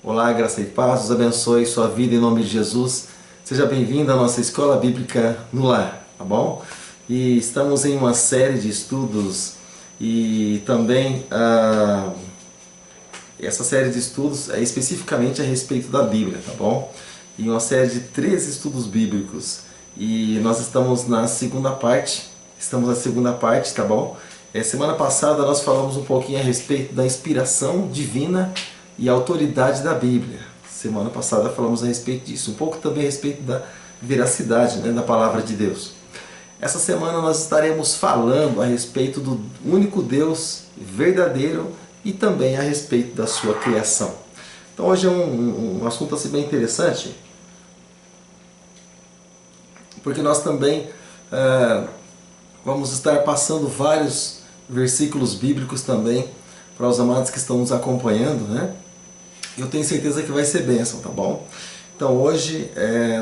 Olá, graça e paz, Deus abençoe sua vida em nome de Jesus. Seja bem-vindo à nossa Escola Bíblica no Lar, tá bom? E estamos em uma série de estudos e também essa série de estudos é especificamente a respeito da Bíblia, tá bom? E uma série de 3 estudos bíblicos. E nós estamos na segunda parte, tá bom? Semana passada nós falamos um pouquinho a respeito da inspiração divina e autoridade da Bíblia. Semana passada falamos a respeito disso, um pouco também a respeito da veracidade, né, da palavra de Deus. Essa semana nós estaremos falando a respeito do único Deus verdadeiro e também a respeito da sua criação. Então hoje é um assunto assim bem interessante, porque nós também vamos estar passando vários versículos bíblicos também para os amados que estão nos acompanhando, né? Eu tenho certeza que vai ser bênção, tá bom? Então hoje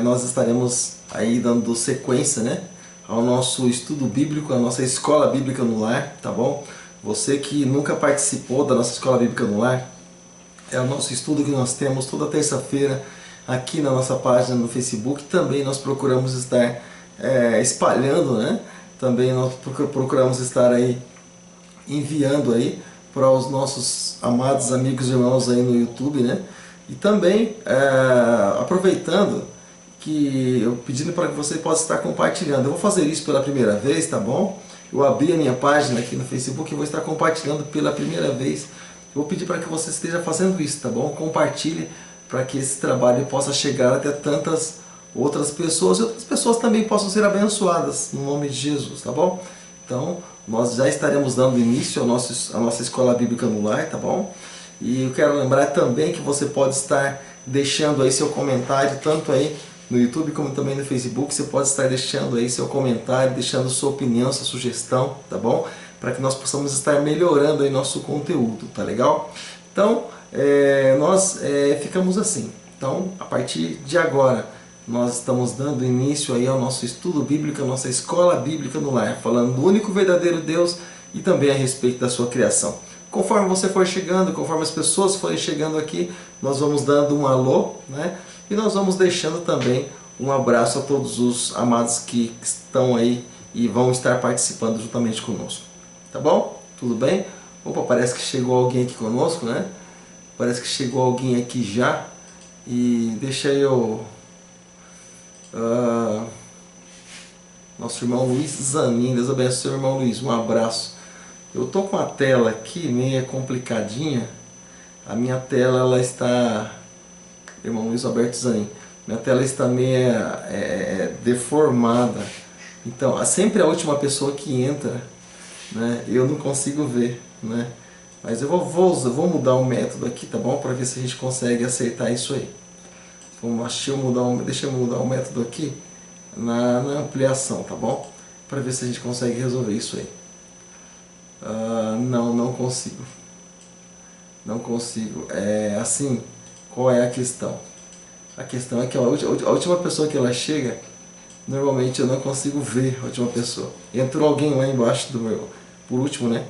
nós estaremos aí dando sequência, né, ao nosso estudo bíblico, a nossa Escola Bíblica no Lar, tá bom? Você que nunca participou da nossa Escola Bíblica no Lar, é o nosso estudo que nós temos toda terça-feira aqui na nossa página no Facebook. Também nós procuramos estar espalhando, né? Também nós procuramos estar aí enviando aí para os nossos amados amigos e irmãos aí no YouTube, né? E também aproveitando que eu pedindo para que você possa estar compartilhando. Eu vou fazer isso pela primeira vez, tá bom? Eu abri a minha página aqui no Facebook e vou estar compartilhando pela primeira vez. Eu vou pedir para que você esteja fazendo isso, tá bom? Compartilhe para que esse trabalho possa chegar até tantas outras pessoas e outras pessoas também possam ser abençoadas no nome de Jesus, tá bom? Então, nós já estaremos dando início à nossa Escola Bíblica no Lar, tá bom? E eu quero lembrar também que você pode estar deixando aí seu comentário, tanto aí no YouTube como também no Facebook. Você pode estar deixando aí seu comentário, deixando sua opinião, sua sugestão, tá bom? Para que nós possamos estar melhorando aí nosso conteúdo, tá legal? Então, nós ficamos assim. Então, a partir de agora, nós estamos dando início aí ao nosso estudo bíblico, a nossa Escola Bíblica no Lar, falando do único verdadeiro Deus e também a respeito da sua criação. Conforme você for chegando, conforme as pessoas forem chegando aqui, nós vamos dando um alô, né? E nós vamos deixando também um abraço a todos os amados que estão aí e vão estar participando juntamente conosco. Tá bom? Tudo bem? Opa, parece que chegou alguém aqui conosco, né? Parece que chegou alguém aqui já. E deixa eu... nosso irmão Luiz Zanin, Deus abençoe o irmão Luiz, um abraço. Eu tô com a tela aqui meio complicadinha. A minha tela ela está... Irmão Luiz Alberto Zanin, minha tela está meio deformada. Então, sempre a última pessoa que entra, né, eu não consigo ver, né? Mas eu vou mudar o método aqui, tá bom? Para ver se a gente consegue acertar isso aí. Deixa eu mudar o método aqui na ampliação, tá bom? Para ver se a gente consegue resolver isso aí. Não consigo. Não consigo. Assim, qual é a questão? A questão é que a última pessoa que ela chega, normalmente eu não consigo ver a última pessoa. Entrou alguém lá embaixo por último, né?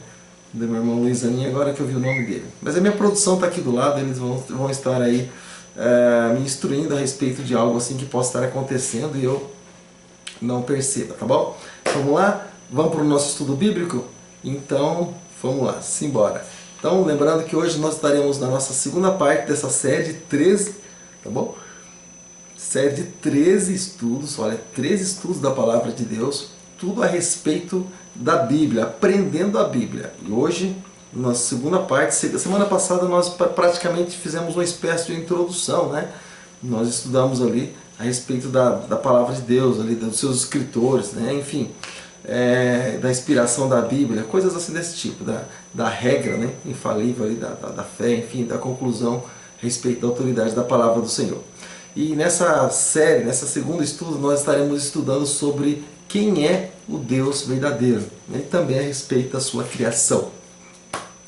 Do meu irmão Luiz Aninha, agora que eu vi o nome dele. Mas a minha produção está aqui do lado, eles vão estar aí me instruindo a respeito de algo assim que possa estar acontecendo e eu não perceba, tá bom? Vamos lá? Vamos para o nosso estudo bíblico? Então, vamos lá, simbora. Então, lembrando que hoje nós estaremos na nossa segunda parte dessa série de 13, tá bom? Série de 13 estudos, olha, 13 estudos da Palavra de Deus, tudo a respeito da Bíblia, aprendendo a Bíblia. E hoje, na segunda parte, semana passada nós praticamente fizemos uma espécie de introdução, né? Nós estudamos ali a respeito da Palavra de Deus, ali, dos seus escritores, né? Enfim, da inspiração da Bíblia, coisas assim desse tipo, da regra, né, infalível ali, da fé, enfim, da conclusão a respeito da autoridade da Palavra do Senhor. E nessa série, nessa segunda estudo, nós estaremos estudando sobre quem é o Deus verdadeiro, né, e também a respeito da sua criação.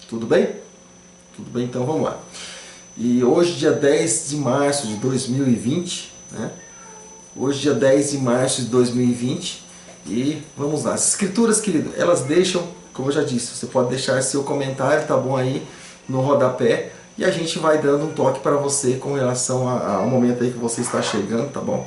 Tudo bem? Tudo bem, então vamos lá. E hoje, dia 10 de março de 2020, né? Hoje, dia 10 de março de 2020, e vamos lá. As escrituras, querido, elas deixam, como eu já disse, você pode deixar seu comentário, tá bom, aí no rodapé, e a gente vai dando um toque para você com relação ao momento aí que você está chegando, tá bom?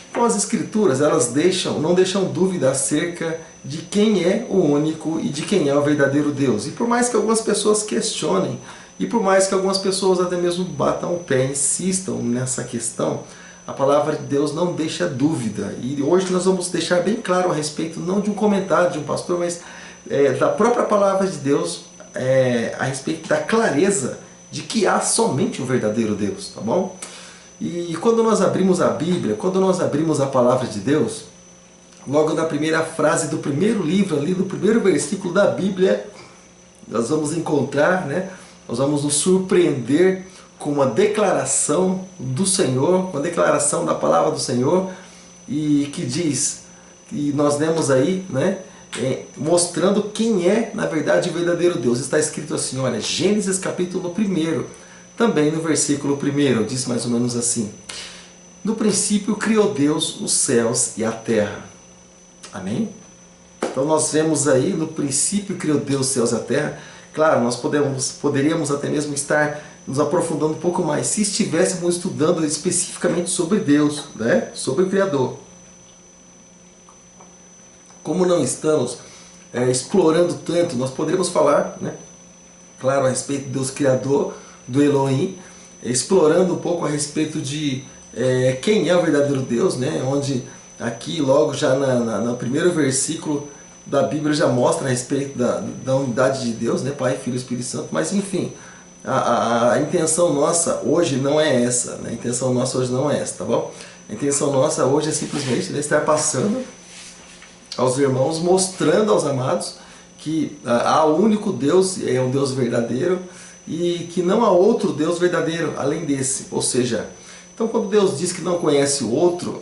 Então as Escrituras, elas não deixam dúvida acerca de quem é o único e de quem é o verdadeiro Deus. E por mais que algumas pessoas questionem, e por mais que algumas pessoas até mesmo batam o pé, insistam nessa questão, a palavra de Deus não deixa dúvida. E hoje nós vamos deixar bem claro a respeito, não de um comentário de um pastor, mas da própria palavra de Deus, a respeito da clareza de que há somente o verdadeiro Deus, tá bom? E quando nós abrimos a Bíblia, quando nós abrimos a palavra de Deus, logo na primeira frase do primeiro livro, ali no primeiro versículo da Bíblia, nós vamos encontrar, né? Nós vamos nos surpreender com uma declaração do Senhor, uma declaração da palavra do Senhor, e que diz, e nós lemos aí, né? Mostrando quem é, na verdade, o verdadeiro Deus. Está escrito assim, olha, Gênesis capítulo 1, também no versículo 1, diz mais ou menos assim: no princípio criou Deus os céus e a terra. Amém? Então nós vemos aí, no princípio criou Deus os céus e a terra. Claro, nós poderíamos até mesmo estar nos aprofundando um pouco mais se estivéssemos estudando especificamente sobre Deus, né? Sobre o Criador. Como não estamos explorando tanto, nós poderíamos falar, né? Claro, a respeito de Deus Criador, do Elohim, explorando um pouco a respeito de quem é o verdadeiro Deus, né? Onde aqui logo já no primeiro versículo da Bíblia já mostra a respeito da unidade de Deus, né? Pai, Filho e Espírito Santo, mas enfim, a intenção nossa hoje não é essa, né? A intenção nossa hoje não é essa, tá bom? A intenção nossa hoje é simplesmente estar passando aos irmãos, mostrando aos amados que há um único Deus, é um Deus verdadeiro, e que não há outro Deus verdadeiro além desse. Ou seja, então quando Deus diz que não conhece o outro,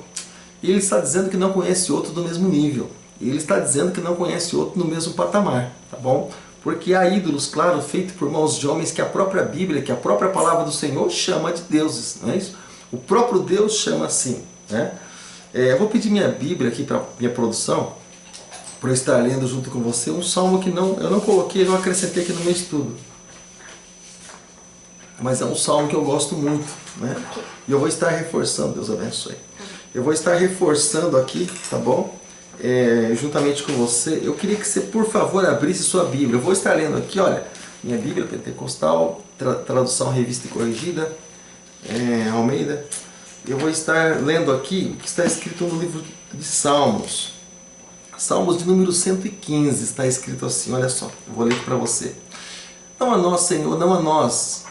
Ele está dizendo que não conhece outro do mesmo nível. Ele está dizendo que não conhece outro no mesmo patamar, tá bom? Porque há ídolos, claro, feitos por mãos de homens que a própria Bíblia, que a própria palavra do Senhor chama de deuses, não é isso? O próprio Deus chama assim, né? Eu vou pedir minha Bíblia aqui para minha produção, para eu estar lendo junto com você um salmo que eu não coloquei, não acrescentei aqui no meu estudo. Mas é um salmo que eu gosto muito, né? E eu vou estar reforçando, Deus abençoe. Eu vou estar reforçando aqui, tá bom? Juntamente com você. Eu queria que você, por favor, abrisse sua Bíblia. Eu vou estar lendo aqui, olha, minha Bíblia Pentecostal, tradução revista e corrigida, Almeida. Eu vou estar lendo aqui o que está escrito no livro de Salmos. Salmos de número 115, está escrito assim, olha só, eu vou ler para você. Não a nós, Senhor, não a nós,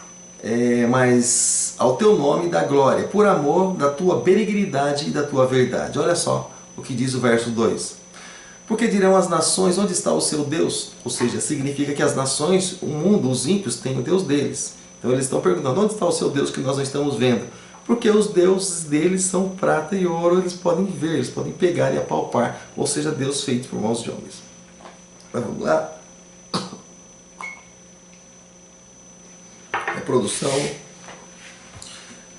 mas ao teu nome dá glória, por amor da tua benignidade e da tua verdade. Olha só o que diz o verso 2. Porque dirão as nações, onde está o seu Deus? Ou seja, significa que as nações, o mundo, os ímpios, têm o Deus deles. Então eles estão perguntando, onde está o seu Deus que nós não estamos vendo? Porque os deuses deles são prata e ouro, eles podem ver, eles podem pegar e apalpar. Ou seja, Deus feito por mãos de homens. Mas vamos lá.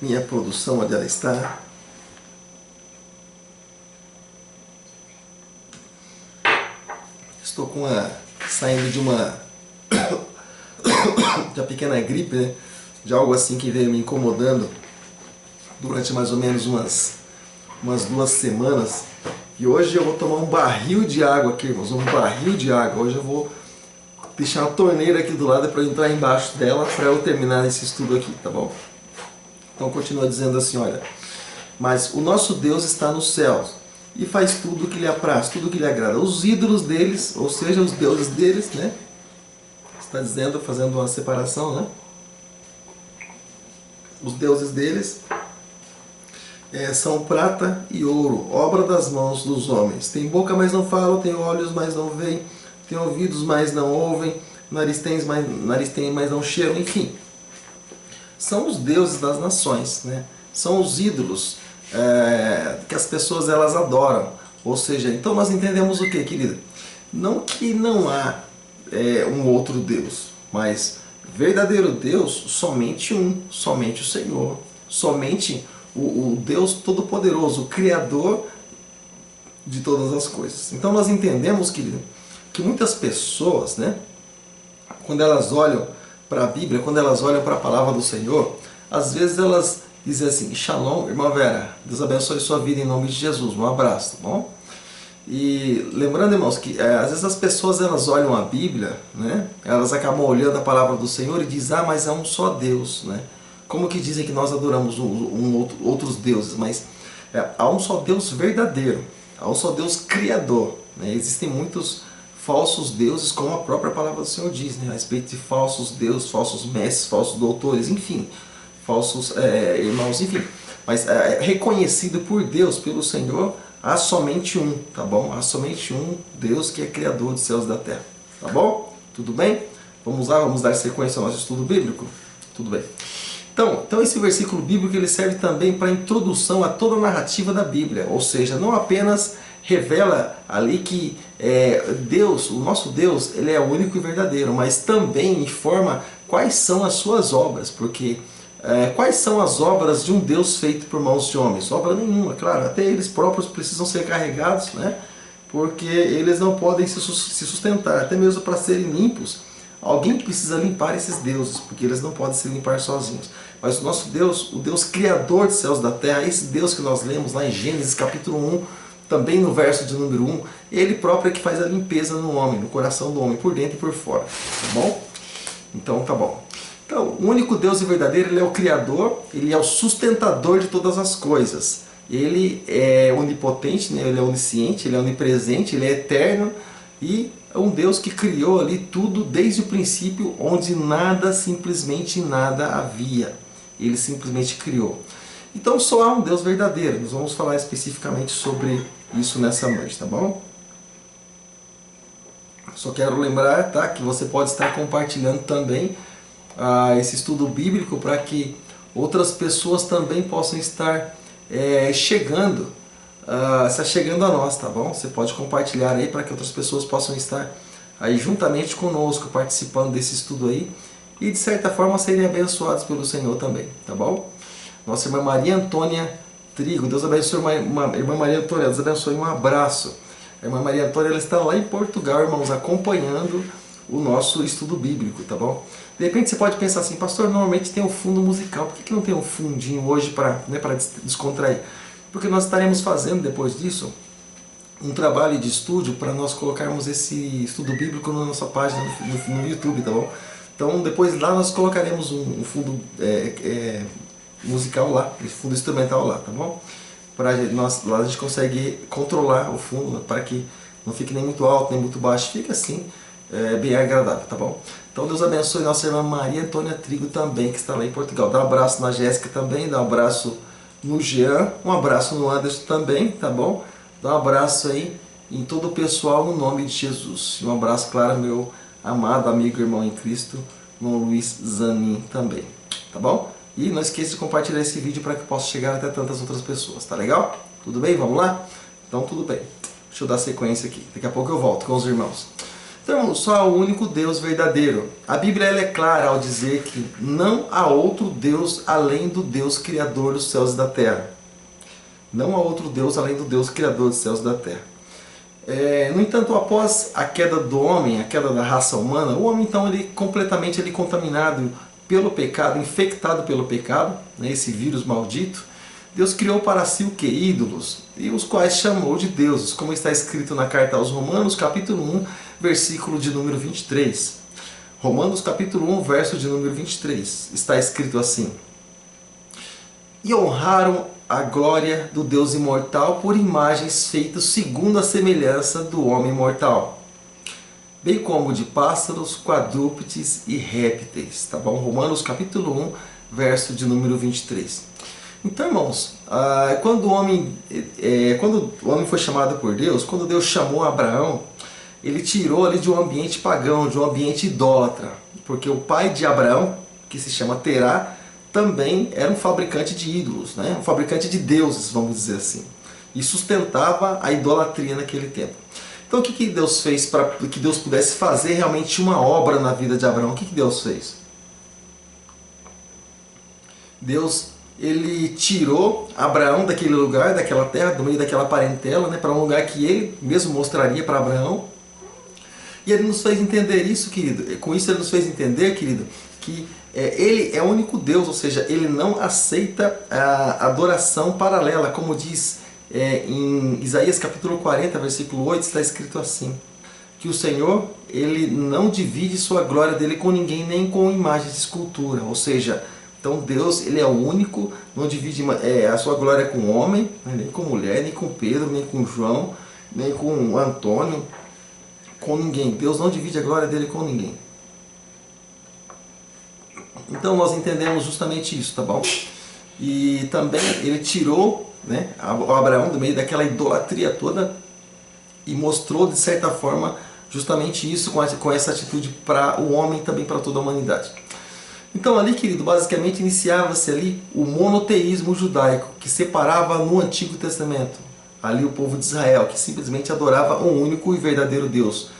Minha produção, onde ela está? Estou saindo de uma pequena gripe, né? De algo assim que veio me incomodando durante mais ou menos umas 2 semanas. E hoje eu vou tomar um barril de água aqui, irmãos, um barril de água. Hoje eu vou deixar uma torneira aqui do lado para eu entrar embaixo dela para eu terminar esse estudo aqui, tá bom? Então continua dizendo assim, olha, mas o nosso Deus está nos céus e faz tudo o que lhe apraz, tudo o que lhe agrada. Os ídolos deles, ou seja, os deuses deles, né? Está dizendo, fazendo uma separação, né? Os deuses deles são prata e ouro, obra das mãos dos homens. Tem boca, mas não falam, tem olhos, mas não veem, tem ouvidos, mas não ouvem, nariz tem, mas não cheiram, enfim. São os deuses das nações, né? São os ídolos que as pessoas elas adoram. Ou seja, então nós entendemos o que, querida? Não que não há um outro Deus, mas verdadeiro Deus, somente um, somente o Senhor, somente o Deus Todo-Poderoso, o Criador de todas as coisas. Então nós entendemos, querido, que muitas pessoas, né, quando elas olham para a Bíblia, quando elas olham para a palavra do Senhor, às vezes elas dizem assim: Shalom, irmã Vera, Deus abençoe sua vida em nome de Jesus, um abraço, tá bom? E lembrando, irmãos, que às vezes as pessoas elas olham a Bíblia, né? Elas acabam olhando a palavra do Senhor e dizem: ah, mas é um só Deus, né? Como que dizem que nós adoramos outros deuses, mas há um só Deus verdadeiro, há um só Deus criador, né? Existem muitos falsos deuses, como a própria palavra do Senhor diz, né? A respeito de falsos deuses, falsos mestres, falsos doutores, enfim, falsos irmãos, enfim. Mas reconhecido por Deus, pelo Senhor, há somente um, tá bom? Há somente um Deus que é criador dos céus e da terra, tá bom? Tudo bem? Vamos lá, vamos dar sequência ao nosso estudo bíblico? Tudo bem. Então esse versículo bíblico ele serve também para introdução a toda a narrativa da Bíblia, ou seja, não apenas revela ali que Deus, o nosso Deus, ele é único e verdadeiro, mas também informa quais são as suas obras, porque quais são as obras de um Deus feito por mãos de homens? Obra nenhuma, claro, até eles próprios precisam ser carregados, né? Porque eles não podem se sustentar, até mesmo para serem limpos. Alguém precisa limpar esses deuses, porque eles não podem se limpar sozinhos. Mas o nosso Deus, o Deus criador dos céus e da terra, esse Deus que nós lemos lá em Gênesis capítulo 1, também no verso de número 1, ele próprio é que faz a limpeza no homem, no coração do homem, por dentro e por fora. Tá bom? Então tá bom. Então, o único Deus verdadeiro, ele é o Criador, ele é o sustentador de todas as coisas. Ele é onipotente, né? Ele é onisciente, ele é onipresente, ele é eterno e é um Deus que criou ali tudo desde o princípio, onde nada, simplesmente nada havia. Ele simplesmente criou. Então só há um Deus verdadeiro. Nós vamos falar especificamente sobre isso nessa noite, tá bom? Só quero lembrar, tá, que você pode estar compartilhando também esse estudo bíblico para que outras pessoas também possam estar chegando a nós, tá bom? Você pode compartilhar aí para que outras pessoas possam estar aí juntamente conosco, participando desse estudo aí e de certa forma serem abençoados pelo Senhor também, tá bom? Nossa irmã Maria Antônia Trigo, Deus abençoe, irmã Maria Antônia, Deus abençoe, um abraço. A irmã Maria Antônia ela está lá em Portugal, irmãos, acompanhando o nosso estudo bíblico, tá bom? De repente você pode pensar assim: pastor, normalmente tem um fundo musical, por que não tem um fundinho hoje para descontrair? Porque nós estaremos fazendo depois disso um trabalho de estúdio para nós colocarmos esse estudo bíblico na nossa página no YouTube, tá bom? Então depois lá nós colocaremos um fundo musical lá, um fundo instrumental lá, tá bom? Lá a gente consegue controlar o fundo para que não fique nem muito alto nem muito baixo, fica assim, bem agradável, tá bom? Então Deus abençoe nossa irmã Maria Antônia Trigo também, que está lá em Portugal. Dá um abraço na Jéssica também, dá um abraço no Jean, um abraço no Anderson também, tá bom? Dá um abraço aí em todo o pessoal no nome de Jesus. E um abraço, claro, meu amado amigo, irmão em Cristo, irmão Luiz Zanin também, tá bom? E não esqueça de compartilhar esse vídeo para que possa chegar até tantas outras pessoas, tá legal? Tudo bem? Vamos lá? Então tudo bem. Deixa eu dar sequência aqui. Daqui a pouco eu volto com os irmãos. Então, só há o único Deus verdadeiro. A Bíblia ela é clara ao dizer que não há outro Deus além do Deus Criador dos céus e da terra. Não há outro Deus além do Deus Criador dos céus e da terra. No entanto, após a queda do homem, a queda da raça humana, o homem então ele completamente contaminado pelo pecado, infectado pelo pecado, né, esse vírus maldito, Deus criou para si o que? Ídolos, e os quais chamou de deuses, como está escrito na carta aos Romanos, capítulo 1, versículo de número 23. Romanos capítulo 1, verso de número 23. Está escrito assim: e honraram a glória do Deus imortal por imagens feitas segundo a semelhança do homem mortal, bem como de pássaros, quadrúpedes e répteis. Tá bom? Romanos capítulo 1, verso de número 23. Então, irmãos, quando o homem foi chamado por Deus, quando Deus chamou Abraão, ele tirou ali de um ambiente pagão, de um ambiente idólatra, porque o pai de Abraão, que se chama Terá, também era um fabricante de ídolos, né? Um fabricante de deuses, vamos dizer assim, e sustentava a idolatria naquele tempo. Então o que Deus fez para que Deus pudesse fazer realmente uma obra na vida de Abraão? O que Deus fez? Deus ele tirou Abraão daquele lugar, daquela terra, do meio daquela parentela, né, para um lugar que ele mesmo mostraria para Abraão. E ele nos fez entender isso, querido. Com isso ele nos fez entender, querido, que ele é o único Deus, ou seja, ele não aceita a adoração paralela, como diz em Isaías capítulo 40, versículo 8, está escrito assim, que o Senhor, ele não divide sua glória dele com ninguém, nem com imagens de escultura, ou seja, então Deus, ele é o único, não divide a sua glória com homem, nem com mulher, nem com Pedro, nem com João, nem com Antônio, com ninguém. Deus não divide a glória dele com ninguém. Então nós entendemos justamente isso, tá bom? E também ele tirou, né, o Abraão do meio daquela idolatria toda e mostrou de certa forma justamente isso com essa atitude para o homem e também para toda a humanidade. Então ali, querido, basicamente iniciava-se ali o monoteísmo judaico, que separava no Antigo Testamento ali o povo de Israel, que simplesmente adorava um único e verdadeiro Deus.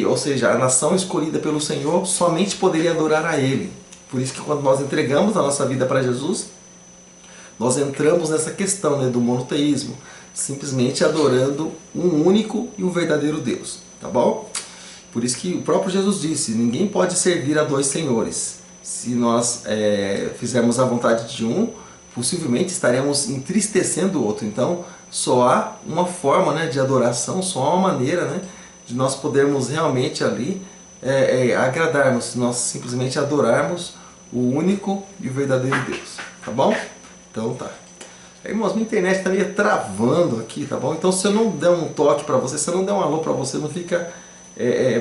Ou seja, a nação escolhida pelo Senhor somente poderia adorar a Ele. Por isso que quando nós entregamos a nossa vida para Jesus, nós entramos nessa questão, né, do monoteísmo, simplesmente adorando um único e um verdadeiro Deus, tá bom? Por isso que o próprio Jesus disse, ninguém pode servir a dois senhores. Se nós fizermos a vontade de um, possivelmente estaremos entristecendo o outro. Então, só há uma forma, né, de adoração, só há uma maneira, né, de nós podermos realmente ali agradarmos, se nós simplesmente adorarmos o único e o verdadeiro Deus, tá bom? Então tá. Irmãos, minha internet está meio travando aqui, tá bom? Então se eu não der um toque para você, se eu não der um alô para você, não fica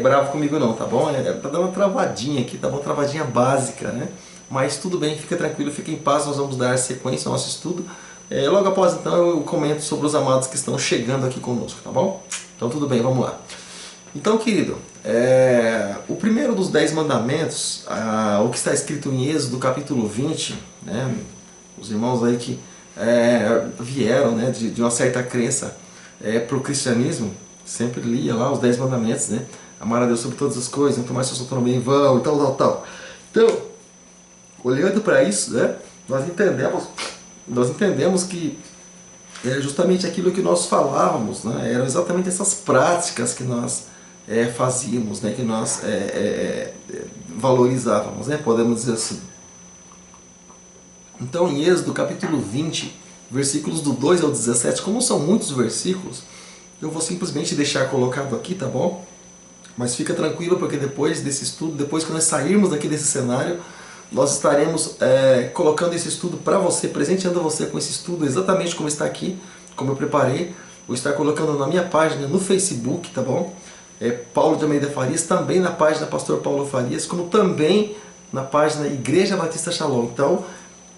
bravo comigo não, tá bom? Tá dando uma travadinha aqui, tá bom? Travadinha básica, né? Mas tudo bem, fica tranquilo, fica em paz, nós vamos dar sequência ao nosso estudo. Logo após então eu comento sobre os amados que estão chegando aqui conosco, tá bom? Então tudo bem, vamos lá. Então, querido, o primeiro dos 10 mandamentos, o que está escrito em Êxodo capítulo 20, né, os irmãos aí que vieram, né, de uma certa crença para o cristianismo, sempre lia lá os 10 mandamentos, né, amar a Deus sobre todas as coisas, não tomar seu sono bem em vão e tal. Então, olhando para isso, né, nós entendemos que é justamente aquilo que nós falávamos, né, eram exatamente essas práticas que nós fazíamos, né, que nós valorizávamos, né, podemos dizer assim. Então em Êxodo capítulo 20, versículos do 2 ao 17, como são muitos versículos, eu vou simplesmente deixar colocado aqui, tá bom? Mas fica tranquilo, porque depois desse estudo, depois que nós sairmos daqui desse cenário, nós estaremos colocando esse estudo para você, presenteando você com esse estudo exatamente como está aqui, como eu preparei. Vou estar colocando na minha página no Facebook, tá bom? Paulo de Almeida Farias, também na página Pastor Paulo Farias, como também na página Igreja Batista Shalom. Então,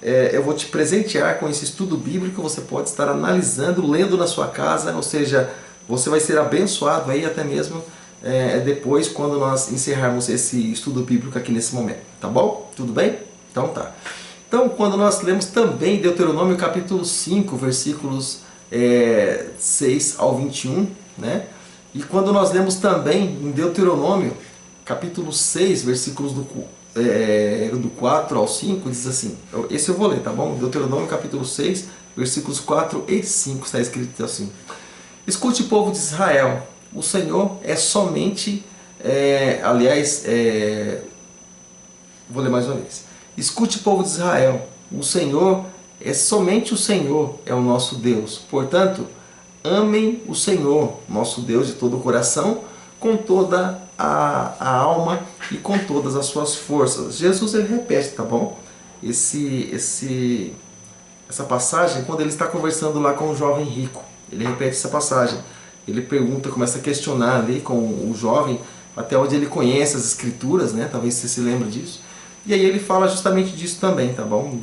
eu vou te presentear com esse estudo bíblico, você pode estar analisando, lendo na sua casa, ou seja, você vai ser abençoado aí até mesmo depois, quando nós encerrarmos esse estudo bíblico aqui nesse momento, tá bom? Tudo bem? Então tá. Então, quando nós lemos também Deuteronômio capítulo 5, versículos 6 ao 21, né? E quando nós lemos também em Deuteronômio capítulo 6, versículos do 4 ao 5, diz assim, esse eu vou ler, tá bom? Deuteronômio capítulo 6, versículos 4 e 5, está escrito assim: escute, povo de Israel, o Senhor é somente, vou ler mais uma vez. Escute, povo de Israel, o Senhor é somente o Senhor, é o nosso Deus. Portanto, amem o Senhor, nosso Deus, de todo o coração, com toda a alma e com todas as suas forças. Jesus, ele repete, tá bom? Essa passagem, quando ele está conversando lá com o jovem rico, ele repete essa passagem. Ele pergunta, começa a questionar ali com o jovem, até onde ele conhece as escrituras, né? Talvez você se lembre disso. E aí ele fala justamente disso também, tá bom?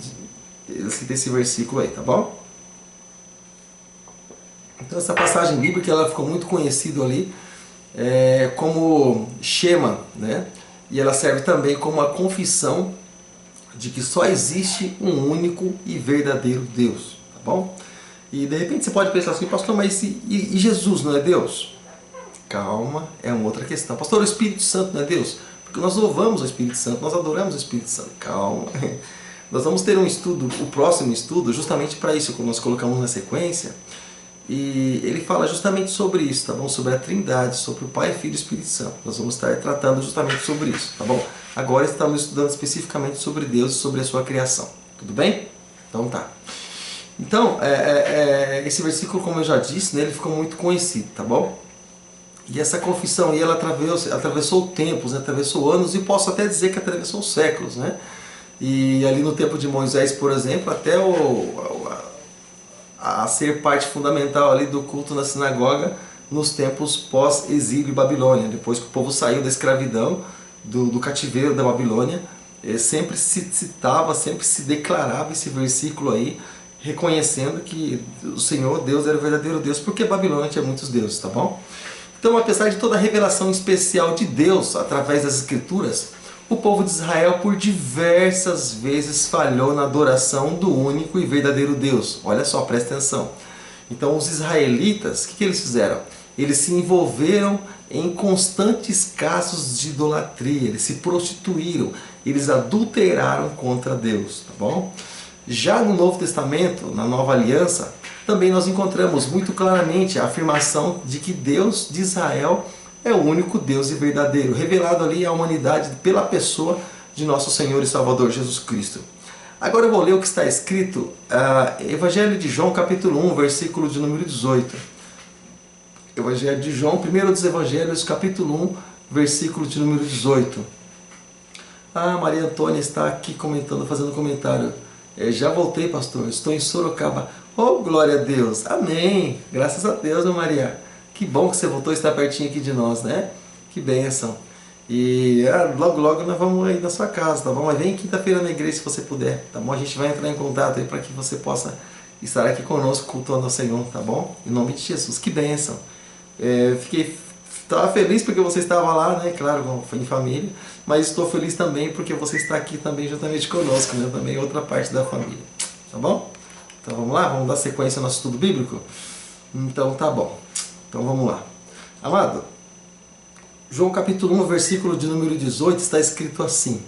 Ele cita esse versículo aí, tá bom? Então essa passagem bíblica, ela ficou muito conhecida ali como Shema, né? E ela serve também como a confissão de que só existe um único e verdadeiro Deus, tá bom? E de repente você pode pensar assim, pastor, mas e Jesus não é Deus? Calma, é uma outra questão. Pastor, o Espírito Santo não é Deus? Porque nós louvamos o Espírito Santo, nós adoramos o Espírito Santo. Calma. Nós vamos ter um estudo, o próximo estudo, justamente para isso, que nós colocamos na sequência. E ele fala justamente sobre isso, tá bom? Sobre a Trindade, sobre o Pai, Filho e Espírito Santo. Nós vamos estar tratando justamente sobre isso, tá bom? Agora estamos estudando especificamente sobre Deus e sobre a sua criação. Tudo bem? Então tá. Então, esse versículo, como eu já disse, né, ele ficou muito conhecido, tá bom? E essa confissão aí, ela atravessou tempos, né, atravessou anos e posso até dizer que atravessou séculos, né? E ali no tempo de Moisés, por exemplo, até a ser parte fundamental ali do culto na sinagoga nos tempos pós-exílio Babilônia, depois que o povo saiu da escravidão, do cativeiro da Babilônia, sempre se citava, sempre se declarava esse versículo aí, reconhecendo que o Senhor Deus era o verdadeiro Deus, porque Babilônia tinha muitos deuses, tá bom? Então, apesar de toda a revelação especial de Deus através das Escrituras, o povo de Israel por diversas vezes falhou na adoração do único e verdadeiro Deus. Olha só, presta atenção. Então os israelitas, o que eles fizeram? Eles se envolveram em constantes casos de idolatria, eles se prostituíram, eles adulteraram contra Deus, tá bom? Já no Novo Testamento, na Nova Aliança, também nós encontramos muito claramente a afirmação de que Deus de Israel é o único Deus e verdadeiro, revelado ali à humanidade pela pessoa de nosso Senhor e Salvador Jesus Cristo. Agora eu vou ler o que está escrito, Evangelho de João, capítulo 1, versículo de número 18. Evangelho de João, primeiro dos Evangelhos, capítulo 1, versículo de número 18. Maria Antônia está aqui comentando, fazendo comentário. Já voltei, pastor, estou em Sorocaba. Oh, glória a Deus, amém, graças a Deus, Maria. Que bom que você voltou a estar pertinho aqui de nós, né? Que bênção. E logo logo nós vamos aí na sua casa, tá bom? Mas vem quinta-feira na igreja se você puder, tá bom? A gente vai entrar em contato aí para que você possa estar aqui conosco cultuando ao Senhor, tá bom? Em nome de Jesus, que bênção. Estava feliz porque você estava lá, né? Claro, em família, mas estou feliz também porque você está aqui também juntamente conosco, né? Também outra parte da família, tá bom? Então vamos lá, vamos dar sequência ao nosso estudo bíblico? Então tá bom. Então vamos lá. Amado, João capítulo 1, versículo de número 18 está escrito assim: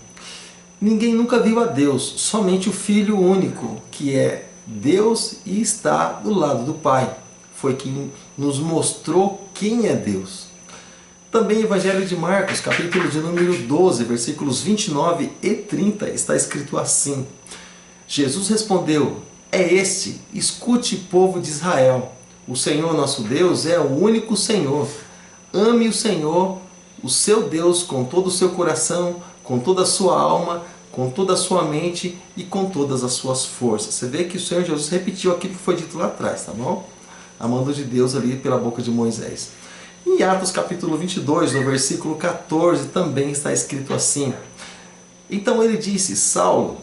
ninguém nunca viu a Deus, somente o Filho único, que é Deus e está do lado do Pai. Foi quem nos mostrou quem é Deus. Também Evangelho de Marcos, capítulo de número 12, versículos 29 e 30, está escrito assim: Jesus respondeu: é este, escute, povo de Israel. O Senhor nosso Deus é o único Senhor. Ame o Senhor, o seu Deus, com todo o seu coração, com toda a sua alma, com toda a sua mente e com todas as suas forças. Você vê que o Senhor Jesus repetiu aquilo que foi dito lá atrás, tá bom? Amando de Deus ali pela boca de Moisés. Em Atos capítulo 22, no versículo 14, também está escrito assim: então ele disse: Saulo,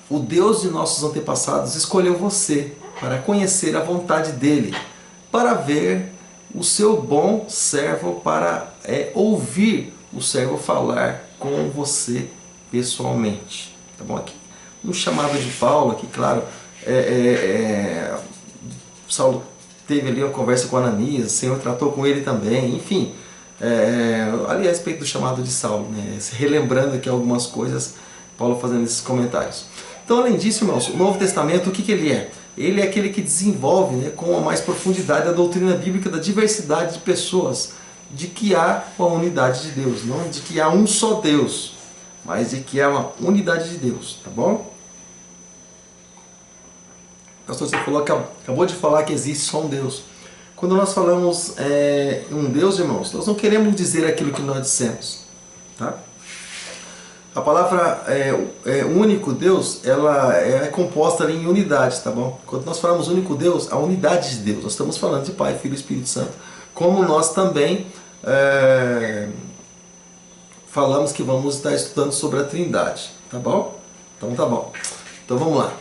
o Deus de nossos antepassados escolheu você para conhecer a vontade dele, para ver o seu bom servo, para ouvir o servo falar com você pessoalmente. Tá bom? Aqui um chamado de Paulo, aqui claro, Saulo teve ali uma conversa com Ananias, o Senhor tratou com ele também, enfim, ali a respeito do chamado de Saulo, né? Relembrando aqui algumas coisas, Paulo fazendo esses comentários. Então, além disso, irmãos, o Novo Testamento, o que ele é? Ele é aquele que desenvolve, né, com a mais profundidade a doutrina bíblica da diversidade de pessoas, de que há uma unidade de Deus, não de que há um só Deus, mas de que há uma unidade de Deus, tá bom? Pastor, você falou, acabou de falar que existe só um Deus. Quando nós falamos um Deus, irmãos, nós não queremos dizer aquilo que nós dissemos, tá? A palavra único Deus, ela é composta ali em unidade, tá bom? Quando nós falamos único Deus, a unidade de Deus, nós estamos falando de Pai, Filho e Espírito Santo. Como nós também falamos que vamos estar estudando sobre a Trindade, tá bom? Então tá bom. Então vamos lá.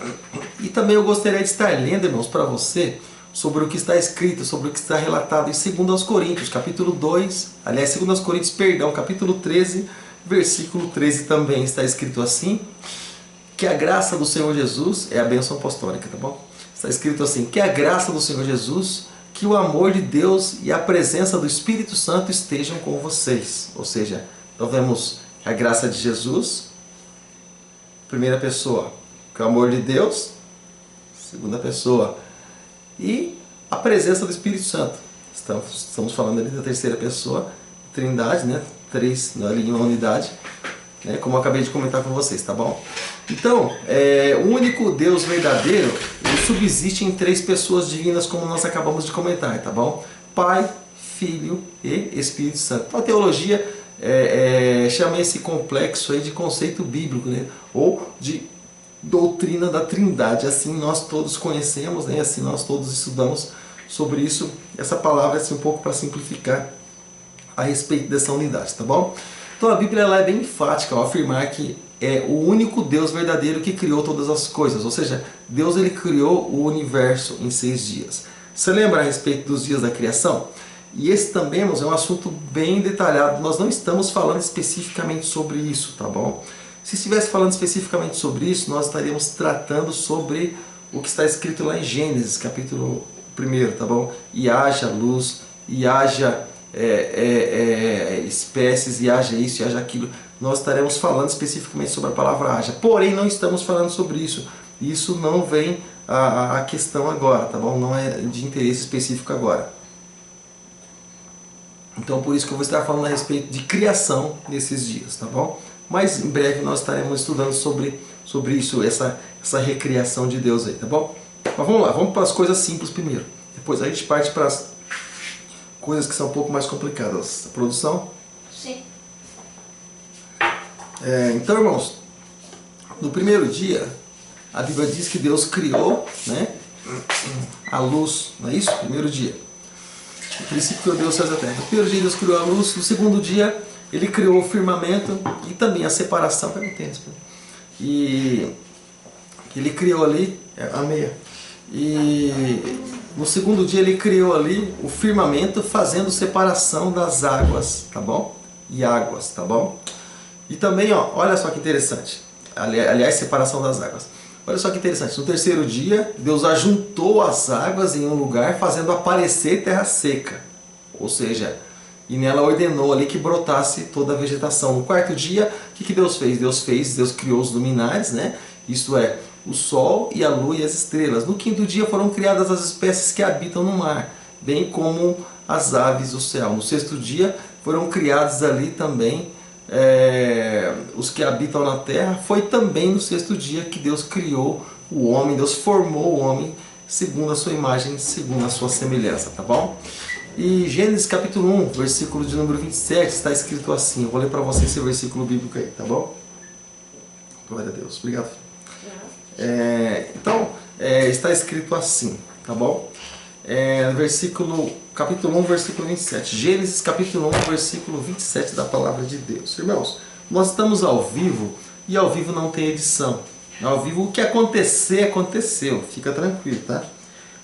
E também eu gostaria de estar lendo, irmãos, para você sobre o que está escrito, sobre o que está relatado em 2 Coríntios, capítulo 2, aliás, 2 Coríntios, perdão, capítulo 13, versículo 13 também está escrito assim: que a graça do Senhor Jesus, é a bênção apostólica, tá bom? Está escrito assim: que a graça do Senhor Jesus, que o amor de Deus e a presença do Espírito Santo estejam com vocês. Ou seja, então vemos a graça de Jesus, primeira pessoa, que é o amor de Deus, segunda pessoa, e a presença do Espírito Santo. Estamos falando ali da terceira pessoa, Trindade, né? 3 ali em uma unidade. né, como eu acabei de comentar com vocês, tá bom? Então, o único Deus verdadeiro, ele subsiste em 3 pessoas divinas, como nós acabamos de comentar, tá bom? Pai, Filho e Espírito Santo. A teologia chama esse complexo aí de conceito bíblico, né? Ou de doutrina da Trindade. Assim nós todos conhecemos, né? Assim nós todos estudamos sobre isso. Essa palavra é assim, um pouco para simplificar a respeito dessa unidade, tá bom? Então a Bíblia ela é bem enfática ao afirmar que é o único Deus verdadeiro que criou todas as coisas, ou seja, Deus ele criou o universo em 6 dias. Você lembra a respeito dos dias da criação? E esse também, irmãos, é um assunto bem detalhado. Nós não estamos falando especificamente sobre isso, tá bom? Se estivesse falando especificamente sobre isso, nós estaríamos tratando sobre o que está escrito lá em Gênesis, capítulo 1, tá bom? E haja luz, e haja espécies, e haja isso, e haja aquilo. Nós estaremos falando especificamente sobre a palavra haja. Porém, não estamos falando sobre isso. Isso não vem a questão agora, tá bom? Não é de interesse específico agora. Então, por isso que eu vou estar falando a respeito de criação nesses dias, tá bom? Mas em breve nós estaremos estudando sobre isso, essa recriação de Deus aí, tá bom? Mas vamos lá, vamos para as coisas simples primeiro. Depois a gente parte para as coisas que são um pouco mais complicadas. A produção? Sim. Então, irmãos, no primeiro dia, a Bíblia diz que Deus criou, né, a luz, não é isso? Primeiro dia. No princípio criou Deus os céus e a terra. No primeiro dia Deus criou a luz, no segundo dia Ele criou o firmamento e também a separação. E Ele criou ali a meia. E no segundo dia Ele criou ali o firmamento, fazendo separação das águas, tá bom? E águas, tá bom? E também, ó, olha só que interessante. Aliás, separação das águas. Olha só que interessante, no terceiro dia, Deus ajuntou as águas em um lugar, fazendo aparecer terra seca. Ou seja, e nela ordenou ali que brotasse toda a vegetação. No quarto dia, o que Deus fez? Deus criou os luminares, né? Isto é, o sol e a lua e as estrelas. No quinto dia foram criadas as espécies que habitam no mar, bem como as aves do céu. No sexto dia foram criados ali também os que habitam na terra. Foi também no sexto dia que Deus criou o homem, Deus formou o homem segundo a sua imagem, segundo a sua semelhança, tá bom? E Gênesis capítulo 1, versículo de número 27, está escrito assim. Eu vou ler para você esse versículo bíblico aí, tá bom? Glória a Deus, obrigado. Então, está escrito assim, tá bom? Capítulo 1, versículo 27. Gênesis capítulo 1, versículo 27 da palavra de Deus. Irmãos, nós estamos ao vivo e ao vivo não tem edição. Ao vivo o que acontecer, aconteceu. Fica tranquilo, tá?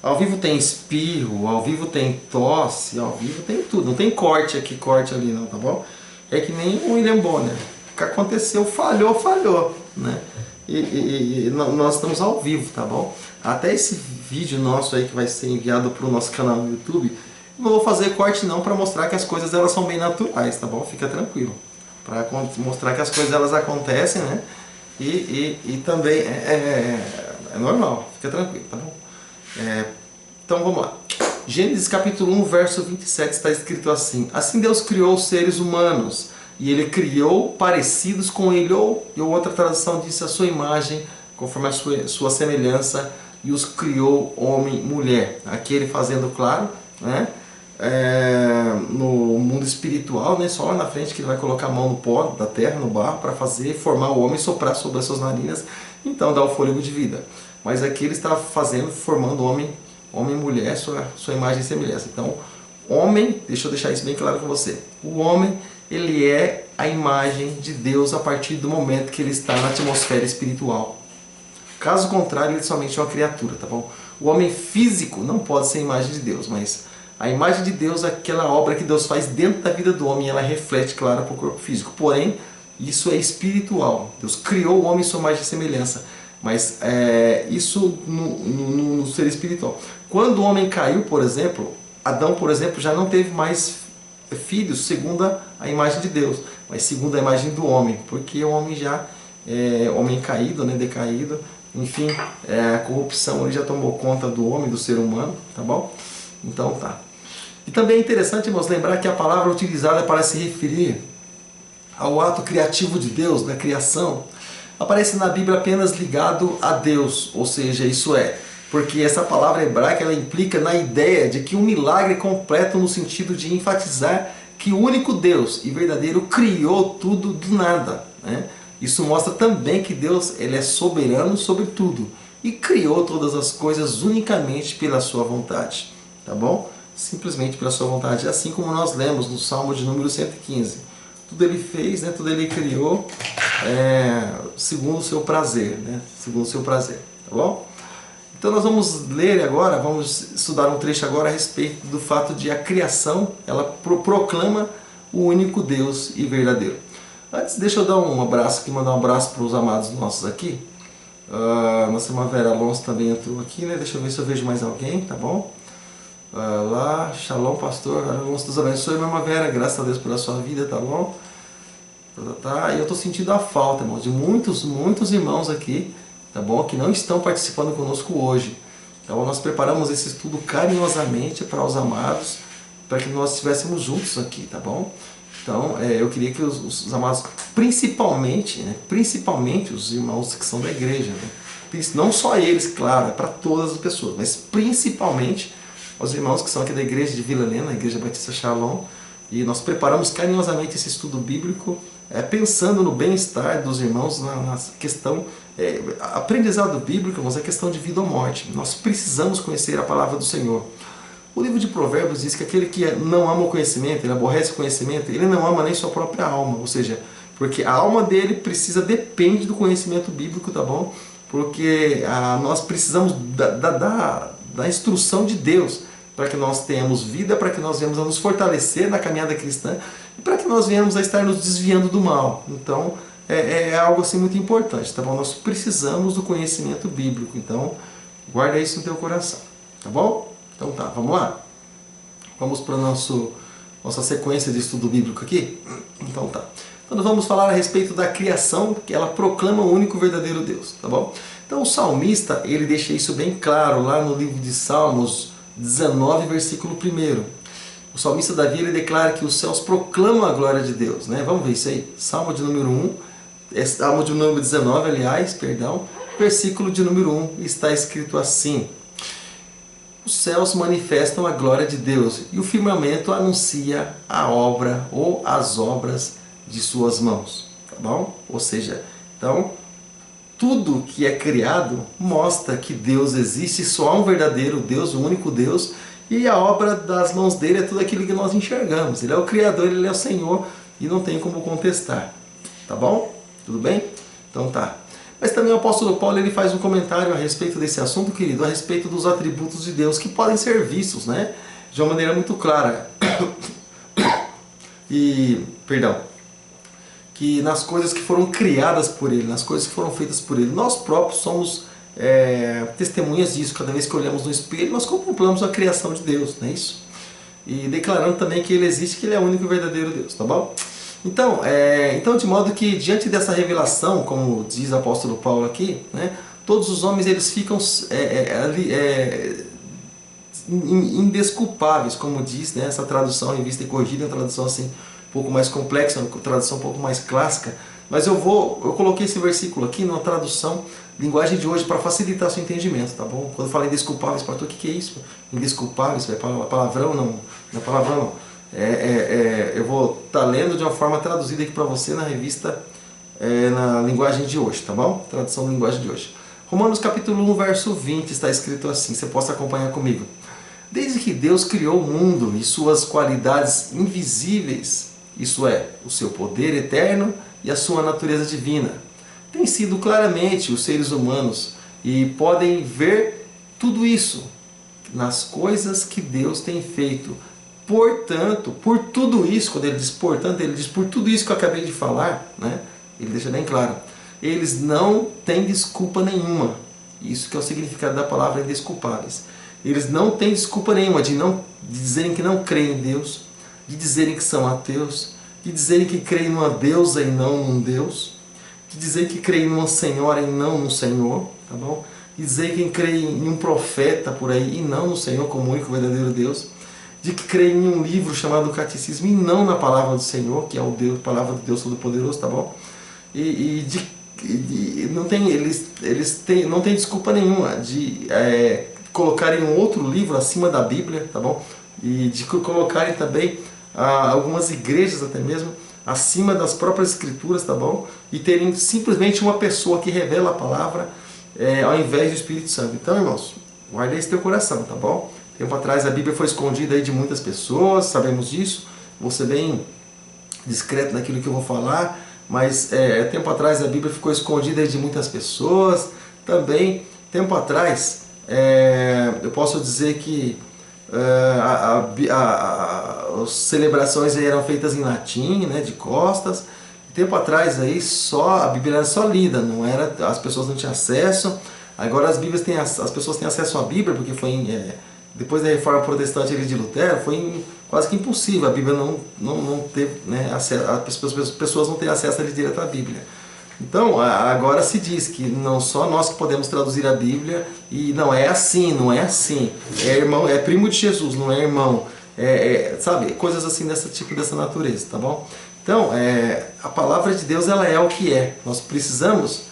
Ao vivo tem espirro, ao vivo tem tosse, ao vivo tem tudo. Não tem corte aqui, corte ali não, tá bom? É que nem o William Bonner. O que aconteceu, falhou, né? E nós estamos ao vivo, tá bom? Até esse vídeo nosso aí que vai ser enviado para o nosso canal no YouTube, não vou fazer corte não, para mostrar que as coisas elas são bem naturais, tá bom? Fica tranquilo. Para mostrar que as coisas elas acontecem, né? E também é normal, fica tranquilo, tá bom? Então vamos lá. Gênesis capítulo 1, verso 27 está escrito assim: Assim Deus criou os seres humanos, e Ele criou parecidos com Ele, ou outra tradução diz a sua imagem, conforme a sua semelhança, e os criou homem e mulher. Aqui ele fazendo claro, né? No mundo espiritual, né? Só lá na frente que ele vai colocar a mão no pó da terra, no barro, para formar o homem, soprar sobre as suas narinas, então dá o fôlego de vida. Mas aqui ele está formando homem e mulher, sua imagem e semelhança. Então, homem, deixa eu deixar isso bem claro com você. O homem, ele é a imagem de Deus a partir do momento que ele está na atmosfera espiritual. Caso contrário, ele somente é uma criatura, tá bom? O homem físico não pode ser a imagem de Deus, mas a imagem de Deus é aquela obra que Deus faz dentro da vida do homem, e ela reflete, claro, para o corpo físico. Porém, isso é espiritual. Deus criou o homem em sua imagem e semelhança, mas isso no ser espiritual. Quando o homem caiu, por exemplo, Adão, por exemplo, já não teve mais filhos segundo a imagem de Deus, mas segundo a imagem do homem, porque o homem já homem caído, né, decaído, enfim, a corrupção ele já tomou conta do homem, do ser humano, tá bom? Então tá. E também é interessante, irmãos, lembrar que a palavra utilizada para se referir ao ato criativo de Deus, da criação, aparece na Bíblia apenas ligado a Deus, ou seja, isso é, porque essa palavra hebraica ela implica na ideia de que um milagre é completo no sentido de enfatizar que o único Deus e verdadeiro criou tudo do nada, né? Isso mostra também que Deus ele é soberano sobre tudo e criou todas as coisas unicamente pela sua vontade, tá bom? Simplesmente pela sua vontade, assim como nós lemos no Salmo de número 115. Tudo ele fez, né? Tudo ele criou segundo o seu prazer, né? Segundo o seu prazer, tá bom? Então nós vamos ler agora, vamos estudar um trecho agora a respeito do fato de a criação, ela proclama o único Deus e verdadeiro. Antes, deixa eu dar um abraço aqui, mandar um abraço para os amados nossos aqui. Nossa irmã Vera Alonso também entrou aqui, né? Deixa eu ver se eu vejo mais alguém, tá bom? Lá, Shalom, pastor, Alonso, Deus abençoe, minha irmã Vera, graças a Deus pela sua vida, tá bom? Tá? E eu estou sentindo a falta, irmãos, de muitos irmãos aqui, tá bom? Que não estão participando conosco hoje. Então nós preparamos esse estudo carinhosamente para os amados, para que nós estivéssemos juntos aqui, tá bom? Então eu queria que os amados, principalmente, né, principalmente os irmãos que são da igreja, né, não só eles, claro, é para todas as pessoas, mas principalmente os irmãos que são aqui da igreja de Vila Helena, a Igreja Batista Shalom, e nós preparamos carinhosamente esse estudo bíblico, pensando no bem-estar dos irmãos na questão, aprendizado bíblico, mas é questão de vida ou morte. Nós precisamos conhecer a palavra do Senhor. O livro de Provérbios diz que aquele que não ama o conhecimento, ele aborrece o conhecimento, ele não ama nem sua própria alma, ou seja, porque a alma dele depende do conhecimento bíblico, tá bom? Porque nós precisamos da instrução de Deus para que nós tenhamos vida, para que nós venhamos a nos fortalecer na caminhada cristã e para que nós venhamos a estar nos desviando do mal. Então é algo assim muito importante, tá bom? Nós precisamos do conhecimento bíblico, então guarda isso no teu coração, tá bom? Então tá, vamos lá? Vamos para a nossa sequência de estudo bíblico aqui? Então tá. Então nós vamos falar a respeito da criação, que ela proclama o único verdadeiro Deus, tá bom? Então o salmista, ele deixa isso bem claro lá no livro de Salmos 19, versículo 1. O salmista Davi, ele declara que os céus proclamam a glória de Deus, né? Vamos ver isso aí? Salmo de número 1, Salmo de número 19, aliás, perdão, versículo de número 1, está escrito assim: os céus manifestam a glória de Deus e o firmamento anuncia a obra ou as obras de suas mãos, tá bom? Ou seja, então, tudo que é criado mostra que Deus existe, só há um verdadeiro Deus, o único Deus, e a obra das mãos dele é tudo aquilo que nós enxergamos. Ele é o Criador, ele é o Senhor e não tem como contestar, tá bom? Tudo bem? Então tá. Mas também o apóstolo Paulo ele faz um comentário a respeito desse assunto, querido, a respeito dos atributos de Deus que podem ser vistos, né, de uma maneira muito clara. Que nas coisas que foram criadas por Ele, nas coisas que foram feitas por Ele. Nós próprios somos testemunhas disso. Cada vez que olhamos no espelho, nós contemplamos a criação de Deus, não é isso? E declarando também que Ele existe, que Ele é o único e verdadeiro Deus, tá bom? Então, de modo que diante dessa revelação, como diz o apóstolo Paulo aqui, né, todos os homens eles ficam indesculpáveis, como diz, né, essa tradução revista e corrigida, uma tradução assim um pouco mais complexa, uma tradução um pouco mais clássica, mas eu coloquei esse versículo aqui numa tradução linguagem de hoje para facilitar seu entendimento, tá bom? Quando eu falo indesculpáveis, pastor, o que é isso? Indesculpáveis, é palavrão? Não é palavrão, não. Eu vou estar lendo de uma forma traduzida aqui para você na revista, na linguagem de hoje, tá bom? Tradução da linguagem de hoje. Romanos capítulo 1, verso 20 está escrito assim, você possa acompanhar comigo. Desde que Deus criou o mundo e suas qualidades invisíveis, isso é, o seu poder eterno e a sua natureza divina, tem sido claramente os seres humanos e podem ver tudo isso nas coisas que Deus tem feito. Portanto, por tudo isso, quando ele diz portanto, ele diz por tudo isso que eu acabei de falar, né? Ele deixa bem claro, eles não têm desculpa nenhuma. Isso que é o significado da palavra indesculpáveis. Eles não têm desculpa nenhuma de dizerem que não creem em Deus, de dizerem que são ateus, de dizerem que creem numa deusa e não num Deus, de dizer que creem numa senhora e não num Senhor, tá bom? De dizer que creem em um profeta por aí e não no Senhor como único verdadeiro Deus, de que creem em um livro chamado Catecismo e não na palavra do Senhor, que é o Deus, a palavra do Deus Todo-Poderoso, tá bom? Não tem, não tem desculpa nenhuma de colocarem um outro livro acima da Bíblia, tá bom? E de colocarem também algumas igrejas até mesmo acima das próprias escrituras, tá bom? E terem simplesmente uma pessoa que revela a palavra ao invés do Espírito Santo. Então, irmãos, guarde esse teu coração, tá bom? Tempo atrás a Bíblia foi escondida aí de muitas pessoas, sabemos disso. Vou ser bem discreto naquilo que eu vou falar, mas tempo atrás a Bíblia ficou escondida aí de muitas pessoas. Também, tempo atrás, eu posso dizer que as celebrações aí eram feitas em latim, né, de costas. Tempo atrás aí a Bíblia era só lida, não era, as pessoas não tinham acesso. Agora as pessoas têm acesso à Bíblia, porque foi depois da Reforma Protestante de Lutero, foi quase que impossível. A Bíblia não teve, né, acesso, as pessoas não têm acesso ali direto à Bíblia. Então, agora se diz que não só nós que podemos traduzir a Bíblia, e não é assim, não é assim. É irmão, é primo de Jesus, não é irmão. Sabe, coisas assim dessa natureza, tá bom? Então, a palavra de Deus, ela é o que é. Nós precisamos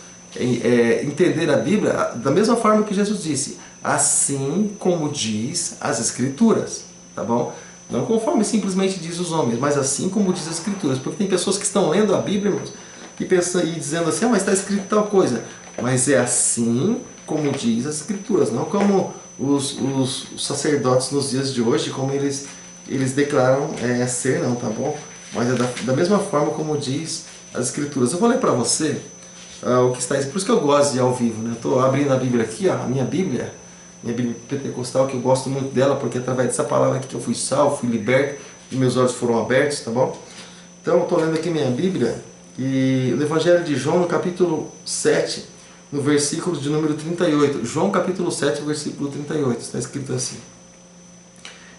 entender a Bíblia da mesma forma que Jesus disse, assim como diz as Escrituras, tá bom? Não conforme simplesmente diz os homens, mas assim como diz as Escrituras. Porque tem pessoas que estão lendo a Bíblia, irmãos, que pensam e dizendo assim, mas está escrito tal coisa. Mas é assim como diz as Escrituras, não como os sacerdotes nos dias de hoje, como eles declaram ser, não, tá bom? Mas é da mesma forma como diz as Escrituras. Eu vou ler para você o que está escrito. Por isso que eu gosto de ir ao vivo, né? Estou abrindo a Bíblia aqui, ó, a minha Bíblia pentecostal, que eu gosto muito dela, porque através dessa palavra aqui que eu fui salvo, fui liberto, e meus olhos foram abertos, tá bom? Então, eu estou lendo aqui minha Bíblia, e o Evangelho de João, no capítulo 7, no versículo de número 38. João, capítulo 7, versículo 38, está escrito assim: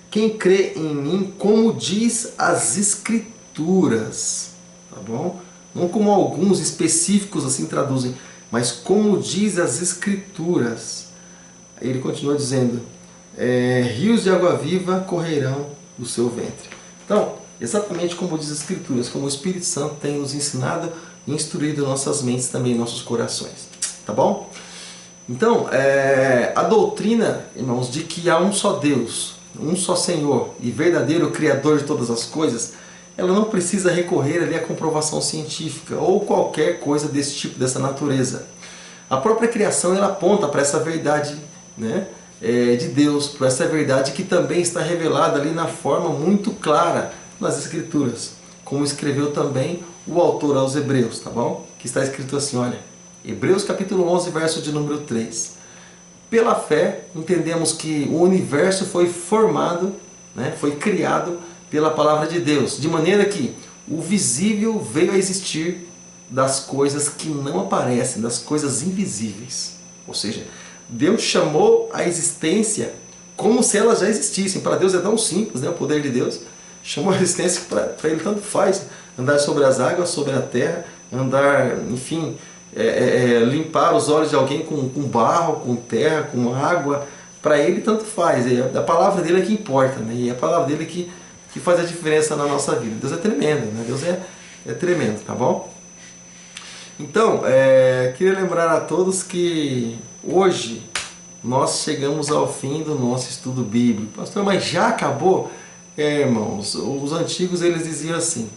quem crê em mim, como diz as Escrituras, tá bom? Não como alguns específicos assim traduzem, mas como diz as Escrituras. Ele continua dizendo, rios de água viva correrão do seu ventre. Então, exatamente como diz as Escrituras, como o Espírito Santo tem nos ensinado e instruído nossas mentes também, nossos corações. Tá bom? Então, a doutrina, irmãos, de que há um só Deus, um só Senhor e verdadeiro Criador de todas as coisas, ela não precisa recorrer ali à comprovação científica ou qualquer coisa desse tipo, dessa natureza. A própria criação, ela aponta para essa verdade, né, de Deus, para essa verdade que também está revelada ali na forma muito clara nas Escrituras, como escreveu também o autor aos Hebreus, tá bom? Que está escrito assim, olha, Hebreus capítulo 11, verso de número 3. Pela fé, entendemos que o universo foi formado, né, foi criado pela palavra de Deus, de maneira que o visível veio a existir das coisas que não aparecem, das coisas invisíveis. Ou seja, Deus chamou a existência como se elas já existissem. Para Deus é tão simples, né, o poder de Deus. Chamou a existência que para Ele tanto faz. Andar sobre as águas, sobre a terra, andar, enfim, limpar os olhos de alguém com barro, com terra, com água. Para Ele tanto faz. A palavra dele é que importa, né? E é a palavra dele que faz a diferença na nossa vida. Deus é tremendo, né? Deus é tremendo, tá bom? Então, queria lembrar a todos que hoje nós chegamos ao fim do nosso estudo bíblico. Pastor, mas já acabou? Irmãos, os antigos eles diziam assim,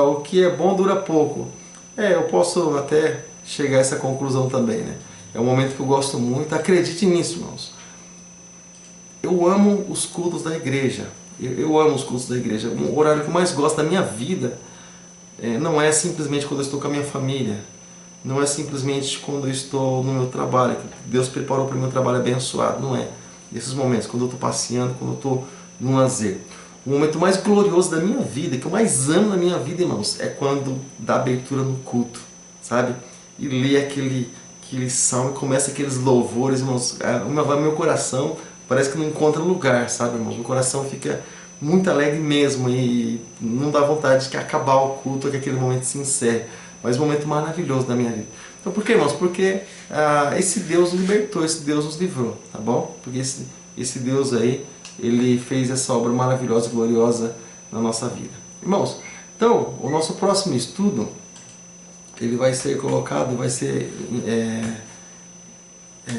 o que é bom dura pouco. Eu posso até chegar a essa conclusão também, né? É um momento que eu gosto muito, acredite nisso, irmãos. Eu amo os cultos da igreja, eu amo os cultos da igreja. O horário que eu mais gosto da minha vida não é simplesmente quando eu estou com a minha família, não é simplesmente quando eu estou no meu trabalho, que Deus preparou para o meu trabalho abençoado, não é. Nesses momentos, quando eu estou passeando, quando eu estou num lazer. O momento mais glorioso da minha vida, que eu mais amo na minha vida, irmãos, é quando dá abertura no culto, sabe? E lê aquele salmo, e começa aqueles louvores, irmãos, meu coração parece que não encontra lugar, sabe, irmãos? Meu coração fica muito alegre mesmo e não dá vontade de acabar o culto, que aquele momento se encerre. Mas um momento maravilhoso da minha vida. Então por que, irmãos? Porque esse Deus nos libertou, esse Deus nos livrou, tá bom? Porque esse Deus aí Ele fez essa obra maravilhosa e gloriosa na nossa vida. Irmãos, então, o nosso próximo estudo, ele vai ser colocado, vai ser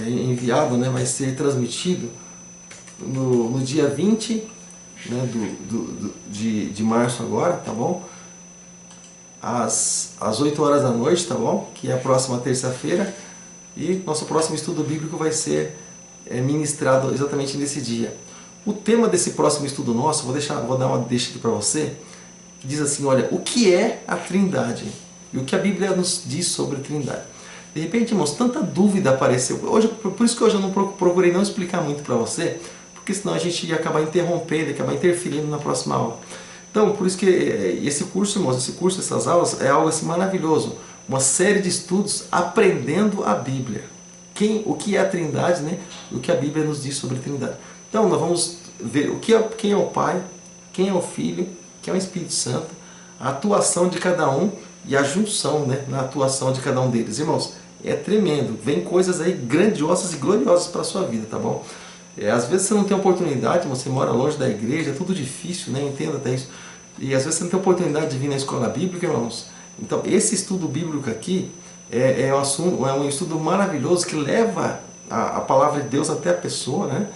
enviado, né, vai ser transmitido no dia 20, né, de março agora, tá bom? Às 8 horas da noite, tá bom? Que é a próxima terça-feira. E nosso próximo estudo bíblico vai ser ministrado exatamente nesse dia. O tema desse próximo estudo nosso, vou dar uma deixa aqui para você, que diz assim, olha, o que é a Trindade? E o que a Bíblia nos diz sobre a Trindade? De repente, irmãos, tanta dúvida apareceu. Hoje, por isso que hoje eu não procurei não explicar muito para você, porque senão a gente ia acabar interrompendo, ia acabar interferindo na próxima aula. Então, por isso que esse curso, irmãos, essas aulas é algo assim maravilhoso. Uma série de estudos aprendendo a Bíblia. O que é a Trindade, né? O que a Bíblia nos diz sobre a Trindade. Então, nós vamos ver quem é o Pai, quem é o Filho, quem é o Espírito Santo, a atuação de cada um e a junção, né, na atuação de cada um deles. Irmãos, é tremendo. Vem coisas aí grandiosas e gloriosas para a sua vida, tá bom? Às vezes você não tem oportunidade, você mora longe da igreja, é tudo difícil, né? Entenda até isso. E às vezes você não tem oportunidade de vir na escola bíblica, irmãos. Então, esse estudo bíblico aqui é um estudo maravilhoso que leva a palavra de Deus até a pessoa, né?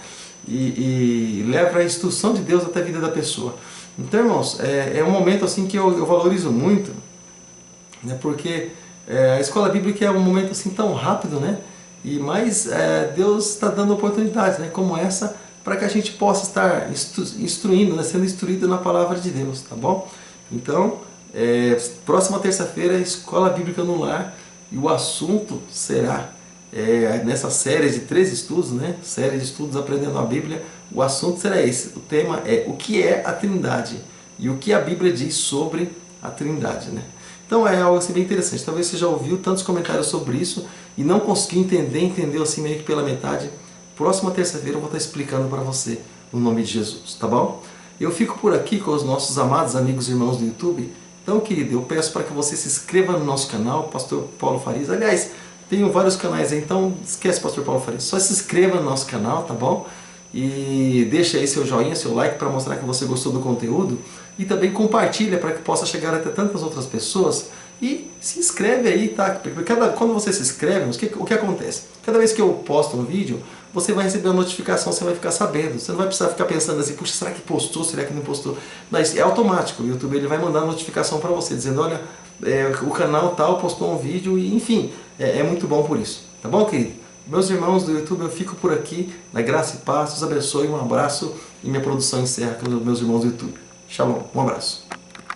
E leva a instrução de Deus até a vida da pessoa. Então, irmãos, é um momento assim que eu valorizo muito, né? Porque a escola bíblica é um momento assim tão rápido, né? Mas Deus está dando oportunidades, né, como essa, para que a gente possa estar instruindo, né, sendo instruído na palavra de Deus, tá bom? Então, próxima terça-feira, Escola Bíblica no Lar, e o assunto será, nessa série de 3 estudos, né, série de estudos aprendendo a Bíblia, o assunto será esse, o tema é o que é a Trindade, e o que a Bíblia diz sobre a Trindade, né? Então é algo assim bem interessante. Talvez você já ouviu tantos comentários sobre isso e não conseguiu entendeu assim meio que pela metade. Próxima terça-feira eu vou estar explicando para você no nome de Jesus, tá bom? Eu fico por aqui com os nossos amados amigos e irmãos do YouTube. Então, querido, eu peço para que você se inscreva no nosso canal, Pastor Paulo Farias. Aliás, tenho vários canais aí, então esquece Pastor Paulo Farias. Só se inscreva no nosso canal, tá bom? E deixa aí seu joinha, seu like para mostrar que você gostou do conteúdo. E também compartilha para que possa chegar até tantas outras pessoas. E se inscreve aí, tá? Porque quando você se inscreve, o que acontece? Cada vez que eu posto um vídeo, você vai receber a notificação, você vai ficar sabendo. Você não vai precisar ficar pensando assim, puxa, será que postou, será que não postou? Mas é automático, o YouTube ele vai mandar notificação para você, dizendo, olha, o canal tal postou um vídeo, e enfim, é muito bom por isso. Tá bom, querido? Meus irmãos do YouTube, eu fico por aqui, na graça e paz, Deus abençoe, um abraço, e minha produção encerra com os meus irmãos do YouTube. Shalom, um abraço.